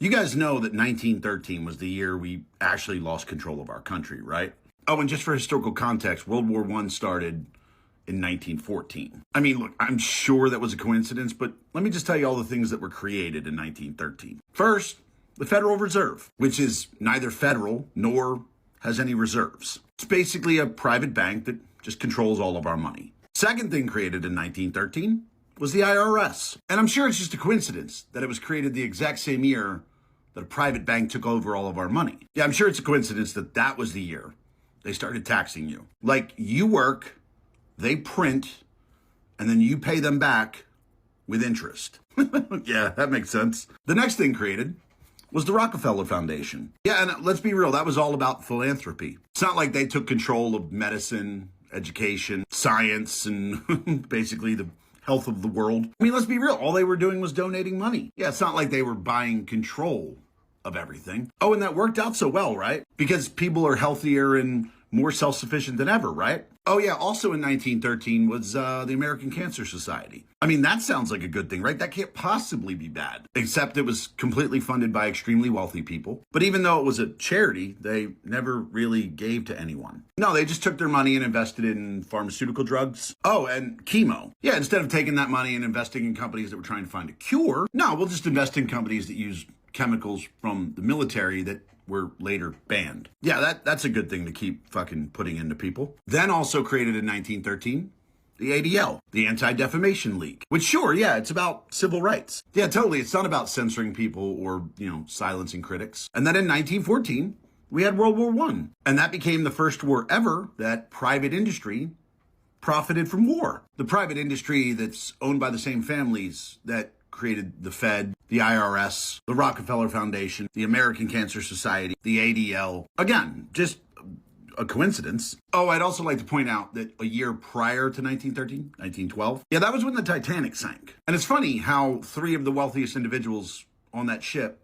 You guys know that 1913 was the year we actually lost control of our country, right? Oh, and just for historical context, World War I started in 1914. I mean, look, I'm sure that was a coincidence, but let me just tell you all the things that were created in 1913. First, the Federal Reserve, which is neither federal nor has any reserves. It's basically a private bank that just controls all of our money. Second thing created in 1913 was the IRS. And I'm sure it's just a coincidence that it was created the exact same year that a private bank took over all of our money. Yeah, I'm sure it's a coincidence that that was the year they started taxing you. Like, you work, they print, and then you pay them back with interest. Yeah, that makes sense. The next thing created was the Rockefeller Foundation. Yeah, and let's be real, that was all about philanthropy. It's not like they took control of medicine, education, science, and basically the health of the world. I mean, let's be real, all they were doing was donating money. Yeah, it's not like they were buying control of everything. Oh, and that worked out so well, right? Because people are healthier and more self-sufficient than ever, right? Oh yeah, also in 1913 was the American Cancer Society. I mean, that sounds like a good thing, right? That can't possibly be bad, except it was completely funded by extremely wealthy people. But even though it was a charity, they never really gave to anyone. No, they just took their money and invested in pharmaceutical drugs. Oh, and chemo. Yeah, instead of taking that money and investing in companies that were trying to find a cure, no, we'll just invest in companies that use chemicals from the military that were later banned. Yeah, that's a good thing to keep fucking putting into people. Then also created in 1913, the ADL, the Anti-Defamation League, which sure, yeah, it's about civil rights. Yeah, totally. It's not about censoring people or, silencing critics. And then in 1914, we had World War I. And that became the first war ever that private industry profited from war. The private industry that's owned by the same families that created the Fed, the IRS, the Rockefeller Foundation, the American Cancer Society, the ADL. Again, just a coincidence. Oh, I'd also like to point out that a year prior to 1913, 1912, yeah, that was when the Titanic sank. And it's funny how three of the wealthiest individuals on that ship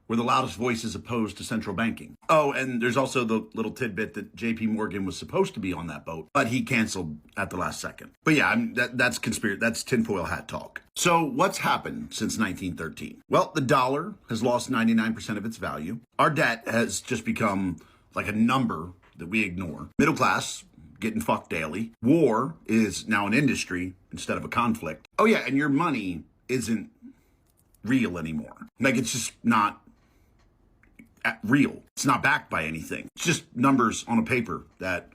were the loudest voices opposed to central banking. Oh, and there's also the little tidbit that JP Morgan was supposed to be on that boat, but he canceled at the last second. But yeah, that's conspiracy. That's tinfoil hat talk. So what's happened since 1913? Well, the dollar has lost 99% of its value. Our debt has just become like a number that we ignore. Middle class getting fucked daily. War is now an industry instead of a conflict. Oh yeah, and your money isn't real anymore. Like, it's just not real. It's not backed by anything. It's just numbers on a paper that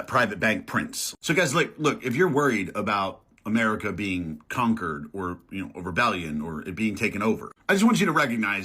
private bank prints. So guys, look, if you're worried about America being conquered or, a rebellion or it being taken over, I just want you to recognize